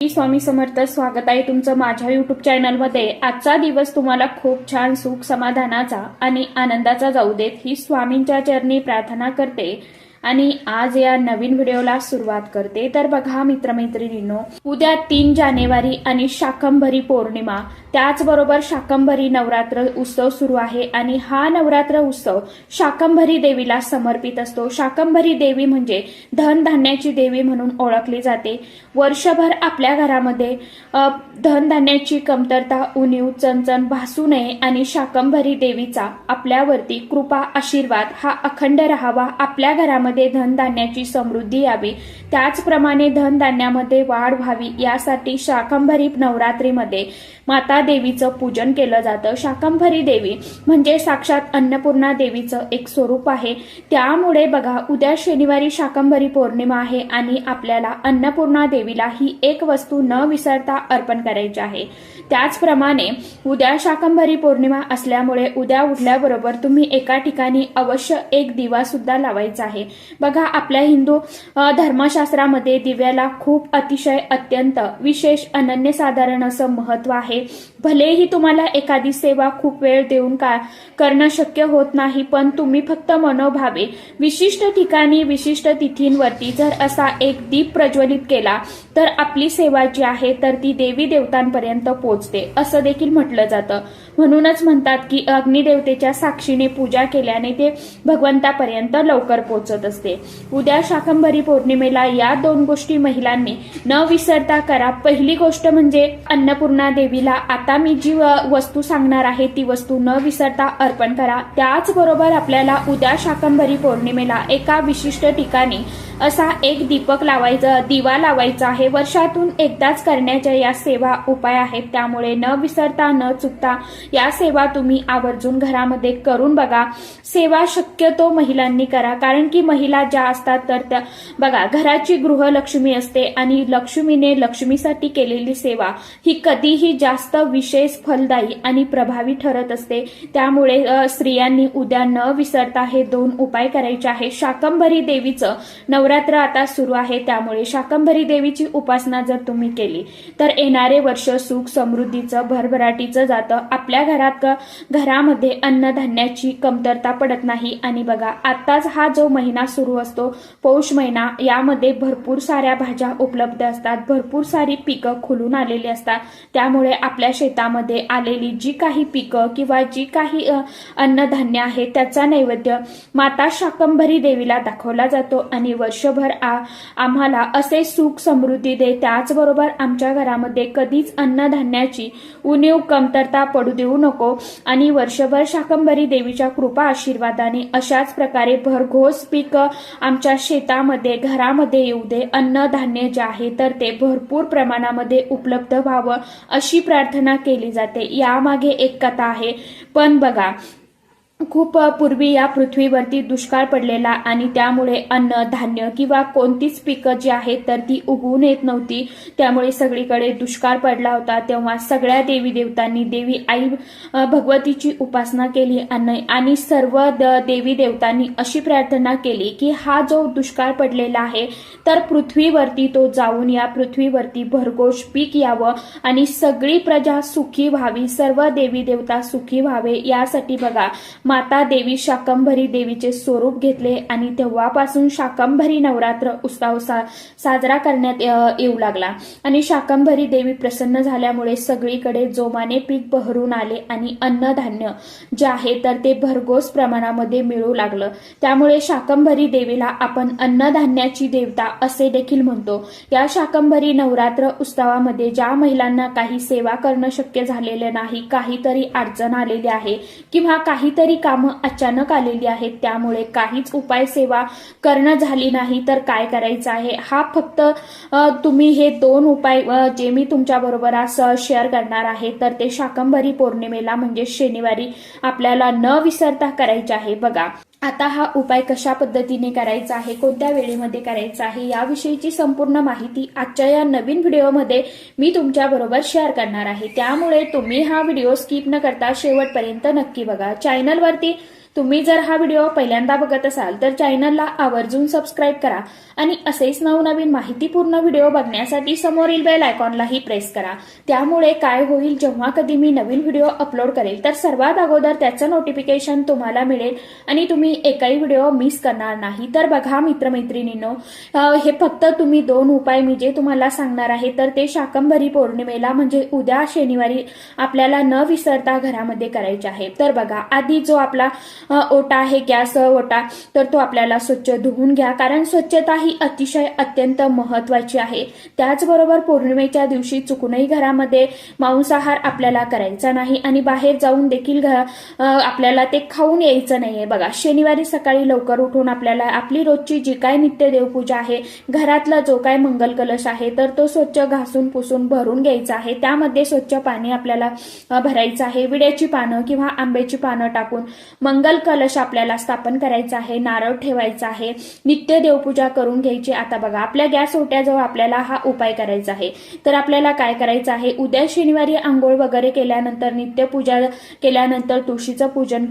स्वामी समर्थ. स्वागत आहे तुमचं माझ्या युट्यूब चॅनलमध्ये. आजचा दिवस तुम्हाला खूप छान सुख समाधानाचा आणि आनंदाचा जाऊ देत ही स्वामींच्या चरणी प्रार्थना करते आणि आज या नवीन व्हिडिओला सुरुवात करते. तर बघा मित्रमैत्रिणींनो, उद्या 3 जानेवारी आणि शाकंभरी पौर्णिमा, त्याचबरोबर शाकंभरी नवरात्र उत्सव सुरू आहे आणि हा नवरात्र उत्सव शाकंभरी देवीला समर्पित असतो. शाकंभरी देवी म्हणजे धनधान्याची देवी म्हणून ओळखली जाते. वर्षभर आपल्या घरामध्ये धनधान्याची कमतरता, उणीव, चणचण भासू नये आणि शाकंभरी देवीचा आपल्यावरती कृपा आशीर्वाद हा अखंड राहावा. आपल्या घरामध्ये धनधान्याची समृद्धी यावी, त्याचप्रमाणे धनधान्यामध्ये वाढ व्हावी यासाठी शाकंभरी नवरात्रीमध्ये माता देवीचं पूजन केलं जातं. शाकंभरी देवी म्हणजे साक्षात अन्नपूर्णा देवीचं एक स्वरूप आहे. त्यामुळे बघा, उद्या शनिवारी शाकंभरी पौर्णिमा आहे आणि आपल्याला अन्नपूर्णा देवीला ही एक वस्तू न विसरता अर्पण करायची आहे. त्याचप्रमाणे उद्या शाकंभरी पौर्णिमा असल्यामुळे उद्या उठल्याबरोबर तुम्ही एका ठिकाणी अवश्य एक दिवा सुद्धा लावायचा आहे. बघा, आपल्या हिंदू धर्मशास्त्रामध्ये दिव्याला खूप अतिशय अत्यंत विशेष अनन्यसाधारण असं महत्व आहे. भलेही तुम्हाला एखादी सेवा खूप वेळ देऊन करणं शक्य होत नाही, पण तुम्ही फक्त मनोभावे विशिष्ट ठिकाणी विशिष्ट तिथींवरती जर असा एक दीप प्रज्वलित केला तर आपली सेवा जी आहे तर ती देवी देवतांपर्यंत पोहोचते असं देखील म्हटलं जातं. म्हणूनच म्हणतात की अग्निदेवतेच्या साक्षीने पूजा केल्याने ते भगवंतापर्यंत लवकर पोहोचत असते. उद्या शाकंभरी पौर्णिमेला या 2 गोष्टी महिलांनी न विसरता करा. पहिली गोष्ट म्हणजे अन्नपूर्णा देवीला आता मी जी वस्तू सांगणार आहे ती वस्तू न विसरता अर्पण करा. त्याचबरोबर आपल्याला उद्या शाकंभरी पौर्णिमेला एका विशिष्ट ठिकाणी असा एक दिवा लावायचा आहे. वर्षातून एकदाच करण्याच्या या सेवा उपाय आहेत, त्यामुळे न विसरता न चुकता या सेवा तुम्ही आवर्जून घरामध्ये करून बघा. सेवा शक्यतो महिलांनी करा, कारण की महिला ज्या असतात तर त्या बघा घराची गृहलक्ष्मी असते आणि लक्ष्मीने लक्ष्मीसाठी केलेली सेवा ही कधीही जास्त विशेष फलदायी आणि प्रभावी ठरत असते. त्यामुळे स्त्रियांनी उद्या न विसरता हे 2 उपाय करायचे आहे. शाकंभरी देवीचं नवरात्र आता सुरू आहे, त्यामुळे शाकंभरी देवीची उपासना जर तुम्ही केली तर येणारे वर्ष सुख समृद्धीचं भरभराटीचं जातं. आपल्या घरामध्ये अन्नधान्याची कमतरता पडत नाही. आणि बघा, आताच हा जो महिना सुरू असतो पौष महिना, यामध्ये भरपूर साऱ्या भाज्या उपलब्ध असतात, भरपूर सारी पिकं खुलून आलेली असतात. त्यामुळे आपल्या शेतामध्ये आलेली जी काही पिकं किंवा जी काही अन्नधान्य आहे त्याचा नैवेद्य माता शाकंभरी देवीला दाखवला जातो आणि वर्षभर आम्हाला असे सुख समृद्धी दे. त्याचबरोबर आमच्या घरामध्ये कधीच अन्नधान्याची उणीव कमतरता पडू देऊ नको आणि वर्षभर शाकंभरी देवीच्या कृपा आशीर्वादाने अशाच प्रकारे भरघोस पीक आमच्या शेतामध्ये घरामध्ये येऊ दे. अन्नधान्य जे आहे तर ते भरपूर प्रमाणामध्ये उपलब्ध व्हावं अशी प्रार्थना केली जाते. यामागे एक कथा आहे. पण बघा, खूप पूर्वी या पृथ्वीवरती दुष्काळ पडलेला आणि त्यामुळे अन्न धान्य किंवा कोणतीच पिकं जी आहेत तर ती उगवून येत नव्हती. त्यामुळे सगळीकडे दुष्काळ पडला होता. तेव्हा सगळ्या देवी देवतांनी देवी आई भगवतीची उपासना केली आणि सर्व देवी देवतांनी अशी प्रार्थना केली की हा जो दुष्काळ पडलेला आहे तर पृथ्वीवरती तो जाऊन या पृथ्वीवरती भरघोष पीक यावं आणि सगळी प्रजा सुखी व्हावी, सर्व देवी देवता सुखी व्हावे. यासाठी बघा, माता देवी शाकंभरी देवीचे स्वरूप घेतले आणि तेव्हापासून शाकंभरी नवरात्र उत्सव साजरा करण्यात येऊ लागला आणि शाकंभरी देवी प्रसन्न झाल्यामुळे सगळीकडे जोमाने पीक बहरून आले आणि अन्नधान्य जे आहे तर ते भरघोस प्रमाणामध्ये मिळू लागलं. त्यामुळे शाकंभरी देवीला आपण अन्नधान्याची देवता असे देखील म्हणतो. या शाकंभरी नवरात्र उत्सवामध्ये ज्या महिलांना काही सेवा करणं शक्य झालेले नाही, काहीतरी अडचण आलेली आहे किंवा काहीतरी कामं अचानक आलेली आहेत, त्यामुळे काहीच उपाय सेवा करणं झाली नाही तर काय करायचं आहे, हा फक्त तुम्ही हे 2 उपाय जे मी तुमच्या बरोबर आज शेअर करणार आहे तर ते शाकंभरी पौर्णिमेला म्हणजे शनिवारी आपल्याला न विसरता करायचे आहे. बघा, आता हा उपाय कशा पद्धतीने करायचा आहे, कोणत्या वेळेमध्ये करायचा आहे याविषयीची संपूर्ण माहिती आजच्या या नवीन व्हिडिओमध्ये मी तुमच्या बरोबर शेअर करणार आहे. त्यामुळे तुम्ही हा व्हिडिओ स्किप न करता शेवटपर्यंत नक्की बघा. चॅनलवरती तुम्ही जर हा व्हिडिओ पहिल्यांदा बघत असाल तर चॅनलला आवर्जून सबस्क्राईब करा आणि असेच नवनवीन माहितीपूर्ण व्हिडिओ बघण्यासाठी समोरील बेल आयकॉनलाही प्रेस करा। त्यामुळे काय होईल, जेव्हा कधी मी नवीन व्हिडिओ अपलोड करेल तर सर्वात अगोदर त्याचं नोटिफिकेशन तुम्हाला मिळेल आणि तुम्ही एकही व्हिडिओ मिस करणार नाही। तर बघा मित्रमैत्रिणींनो, हे फक्त तुम्ही 2 उपाय मी जे तुम्हाला सांगणार आहे तर ते शाकंभरी पौर्णिमेला म्हणजे उद्या शनिवारी आपल्याला न विसरता घरामध्ये करायचे आहे। तर बघा, आधी जो आपला ओटा आहे, गॅस ओटा, तर तो आपल्याला स्वच्छ धुवून घ्या, कारण स्वच्छता ही अतिशय अत्यंत महत्वाची आहे। त्याचबरोबर पौर्णिमेच्या दिवशी चुकूनही घरामध्ये मांसाहार आपल्याला करायचा नाही आणि बाहेर जाऊन देखील आपल्याला ते खाऊन यायचं नाहीये। बघा, शनिवारी सकाळी लवकर उठून आपल्याला आपली रोजची जी काय नित्य देवपूजा आहे, घरातला जो काय मंगल कलश आहे तर तो स्वच्छ घासून पुसून भरून घ्यायचा आहे। त्यामध्ये स्वच्छ पाणी आपल्याला भरायचं आहे। विड्याची पानं किंवा आंब्याची पानं टाकून मंगल कलश आपल्याला स्थापन करायचा आहे, नारळ ठेवायचा आहे, नित्य देवपूजा करून घ्यायची। आता बघा, आपल्या गॅस ओट्याजवळ आपल्याला हा उपाय करायचा आहे। तर आपल्याला काय करायचं आहे, उद्या शनिवारी आंघोळ वगैरे केल्यानंतर, नित्य पूजा केल्यानंतर, तुळशीचं पूजन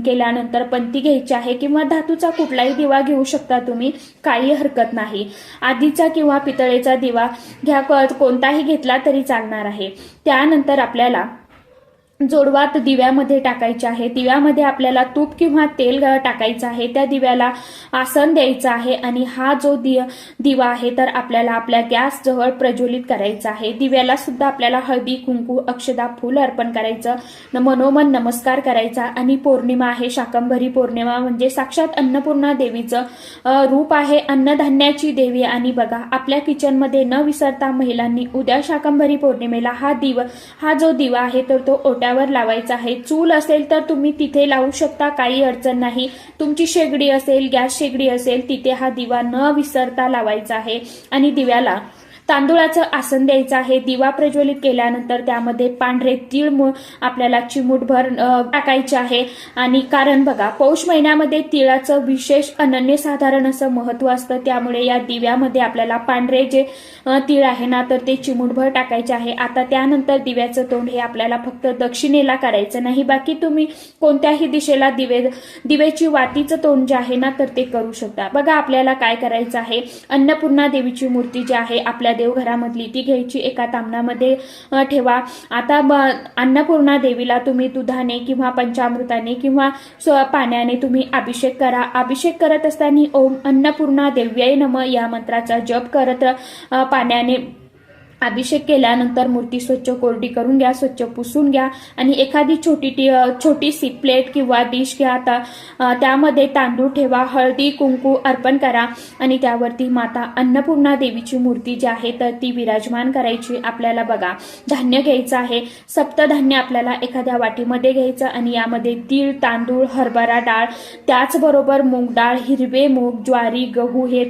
केल्यानंतर पंती घ्यायची आहे किंवा धातूचा कुठलाही दिवा घेऊ शकता तुम्ही, काही हरकत नाही। आधीचा किंवा पितळेचा दिवा घ्या, कोणताही घेतला तरी चालणार आहे। त्यानंतर आपल्याला जोडवात दिव्यामध्ये टाकायचे आहे। दिव्यामध्ये आपल्याला तूप किंवा तेल टाकायचं आहे। त्या दिव्याला आसन द्यायचं आहे आणि हा जो दिवा आहे तर आपल्याला आपल्या गॅस जवळ प्रज्वलित करायचा आहे। दिव्याला सुद्धा आपल्याला हळदी कुंकू अक्षदा फूल अर्पण करायचं, मनोमन नमस्कार करायचा। आणि पौर्णिमा आहे, शाकंभरी पौर्णिमा म्हणजे साक्षात अन्नपूर्णा देवीचं रूप आहे, अन्नधान्याची देवी। आणि बघा, आपल्या किचनमध्ये न विसरता महिलांनी उद्या शाकंभरी पौर्णिमेला हा जो दिवा आहे तर तो ओट्या लावायचा आहे। चूल असेल तर तुम्ही तिथे लावू शकता, काही अडचण नाही। तुमची शेगडी असेल, गॅस शेगडी असेल, तिथे हा दिवा न विसरता लावायचा आहे। आणि दिव्याला तांदूळाचं आसन द्यायचं आहे। दिवा प्रज्वलित केल्यानंतर त्यामध्ये पांढरे तीळ आपल्याला चिमूटभर टाकायचे आहे। आणि कारण बघा, पौष महिन्यामध्ये तिळाचं विशेष अनन्यसाधारण असं महत्व असतं, त्यामुळे या दिव्यामध्ये आपल्याला पांढरे जे तीळ आहे ना तर ते चिमूटभर टाकायचे आहे। आता त्यानंतर दिव्याचं तोंड हे आपल्याला फक्त दक्षिणेला करायचं नाही, बाकी तुम्ही कोणत्याही दिशेला दिव्याची वातीचं तोंड जे आहे ना तर ते करू शकता। बघा, आपल्याला काय करायचं आहे, अन्नपूर्णा देवीची मूर्ती जी आहे आपल्या देवघरामधली ती घ्यायची, एका तामणामध्ये ठेवा। आता अन्नपूर्णा देवीला तुम्ही दुधाने किंवा पंचामृताने किंवा पाण्याने तुम्ही अभिषेक करा। अभिषेक करत असताना ओम अन्नपूर्णा देव्यै नमः या मंत्राचा जप करत पाण्याने अभिषेक केल्यानंतर मूर्ती स्वच्छ कोरडी करून घ्या, स्वच्छ पुसून घ्या आणि एखादी छोटीशी प्लेट किंवा डिश घ्या। आता त्यामध्ये तांदूळ ठेवा, हळदी कुंकू अर्पण करा आणि त्यावरती माता अन्नपूर्णा देवीची मूर्ती जी आहे तर ती विराजमान करायची। आपल्याला बघा, धान्य घ्यायचं आहे, सप्तधान्य आपल्याला एखाद्या वाटीमध्ये घ्यायचं आणि यामध्ये तीळ, तांदूळ, हरभरा डाळ, त्याचबरोबर मूग डाळ, हिरवे मूग, ज्वारी, गहू हे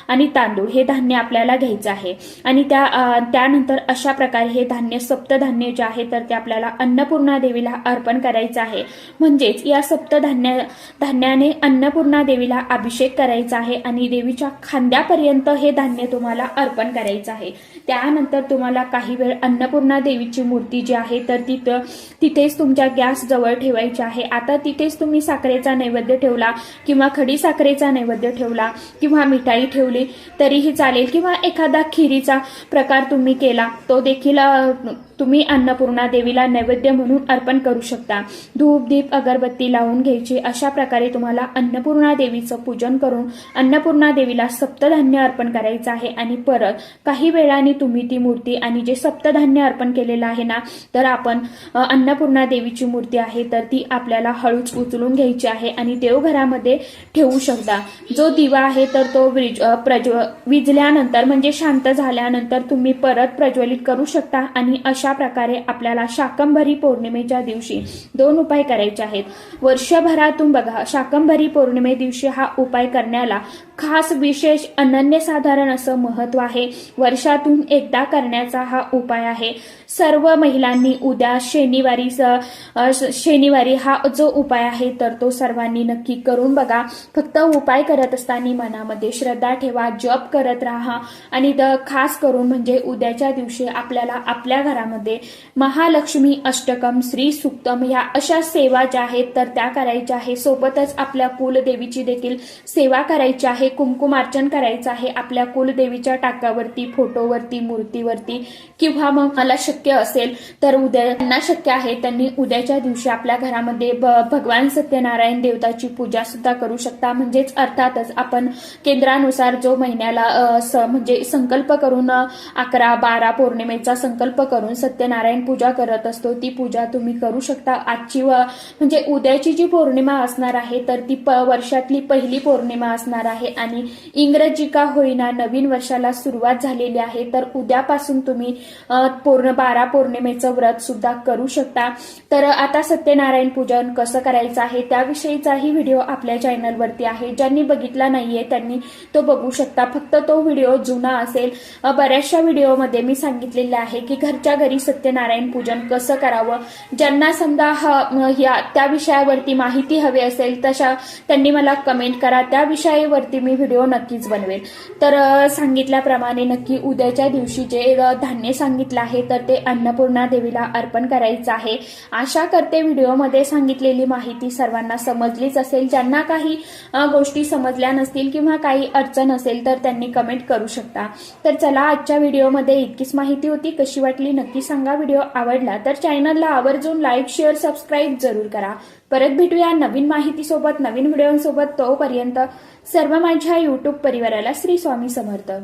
आणि तांदूळ हे धान्य आपल्याला घ्यायचं आहे। आणि त्यानंतर अशा प्रकारे हे धान्य सप्तधान्य जे आहे तर ते आपल्याला अन्नपूर्णा देवीला अर्पण करायचं आहे। म्हणजेच या धान्याने अन्नपूर्णा देवीला अभिषेक करायचा आहे आणि देवीच्या खांद्यापर्यंत हे धान्य तुम्हाला अर्पण करायचं आहे। त्यानंतर तुम्हाला काही वेळ अन्नपूर्णा देवीची मूर्ती जी आहे तर तिथेच तुमच्या गॅस जवळ ठेवायची आहे। आता तिथेच तुम्ही साखरेचा नैवेद्य ठेवला किंवा खडी साखरेचा नैवेद्य ठेवला किंवा मिठाई ठेवली तरीही चालेल, किंवा एखादा खिरीचा प्रकार तुम्ही केला तो देखील तुम्ही अन्नपूर्णा देवीला नैवेद्य म्हणून अर्पण करू शकता। धूप दीप अगरबत्ती लावून घ्यायची। अशा प्रकारे तुम्हाला अन्नपूर्णा देवीचं पूजन करून अन्नपूर्णा देवीला सप्तधान्य अर्पण करायचं आहे। आणि परत काही वेळाने तुम्ही ती मूर्ती आणि जे सप्तधान्य अर्पण केलेलं आहे ना तर आपण अन्नपूर्णा देवीची मूर्ती आहे तर ती आपल्याला हळूच उचलून घ्यायची आहे आणि देवघरामध्ये ठेवू शकता। जो दिवा आहे तर तो विझल्यानंतर म्हणजे शांत झाल्यानंतर तुम्ही परत प्रज्वलित करू शकता। आणि अशा प्रकारे आपल्याला शाकंभरी पौर्णिमेच्या दिवशी 2 उपाय करायचे आहेत। वर्षभरातून बघा, शाकंभरी पौर्णिमे दिवशी हा उपाय करण्याला खास विशेष अनन्यसाधारण असं महत्व आहे. वर्षातून एकदा करण्याचा हा उपाय आहे. सर्व महिलांनी उद्या शनिवारी हा जो उपाय आहे तर तो सर्वांनी नक्की करून बघा. फक्त उपाय करत असताना मनामध्ये श्रद्धा ठेवा, जप करत राहा आणि खास करून म्हणजे उद्याच्या दिवशी आपल्याला आपल्या घरामध्ये महालक्ष्मी अष्टकम, श्री सुक्तम ह्या अशा सेवा ज्या आहेत तर त्या करायच्या आहे. सोबतच आपल्या कुलदेवीची देखील सेवा करायची आहे, कुंकुमार्चन करायचं आहे आपल्या कुलदेवीच्या टाकावरती, फोटोवरती, मूर्तीवरती. किंवा मग मला शक्य असेल तर ज्यांना शक्य आहे त्यांनी उद्याच्या दिवशी आपल्या घरामध्ये भगवान सत्यनारायण देवताची पूजा सुद्धा करू शकता. म्हणजेच अर्थातच आपण केंद्रानुसार जो महिन्याला म्हणजे संकल्प करून 11-12 पौर्णिमेचा संकल्प करून सत्यनारायण पूजा करत असतो ती पूजा तुम्ही करू शकता. आजची म्हणजे उद्याची जी पौर्णिमा असणार आहे तर ती वर्षातली पहिली पौर्णिमा असणार आहे आणि इंग्रजी का होईना नवीन वर्षाला सुरुवात झालेली आहे. तर उद्यापासून तुम्ही 12 पौर्णिमेचं व्रत सुद्धा करू शकता. तर आता सत्यनारायण पूजन कसं करायचं आहे त्याविषयीचाही व्हिडिओ आपल्या चॅनलवरती आहे. ज्यांनी बघितला नाहीये त्यांनी तो बघू शकता. फक्त तो व्हिडिओ जुना असेल. बऱ्याचशा व्हिडिओमध्ये मी सांगितलेलं आहे की घरच्या घरी सत्यनारायण पूजन कसं करावं. ज्यांना समजा त्या विषयावरती माहिती हवी असेल तशा त्यांनी मला कमेंट करा, त्या विषयावरती मी व्हिडिओ नक्कीच बनवेल. तर सांगितल्याप्रमाणे नक्की उद्याच्या दिवशी जे धान्य सांगितलं आहे तर ते अन्नपूर्णा देवीला अर्पण करायचं आहे. आशा करते व्हिडिओमध्ये सांगितलेली माहिती सर्वांना समजलीच असेल. ज्यांना काही गोष्टी समजल्या नसतील किंवा काही अडचण असेल तर त्यांनी कमेंट करू शकता. तर चला, आजच्या व्हिडिओमध्ये इतकीच माहिती होती. कशी वाटली नक्की सांगा. व्हिडिओ आवडला तर चॅनलला आवर्जून लाईक, शेअर, सबस्क्राईब जरूर करा. परत भेटूया नवीन माहितीसोबत, नवीन व्हिडिओसोबत. तोपर्यंत सर्व माझ्या युट्यूब परिवाराला श्री स्वामी समर्थ.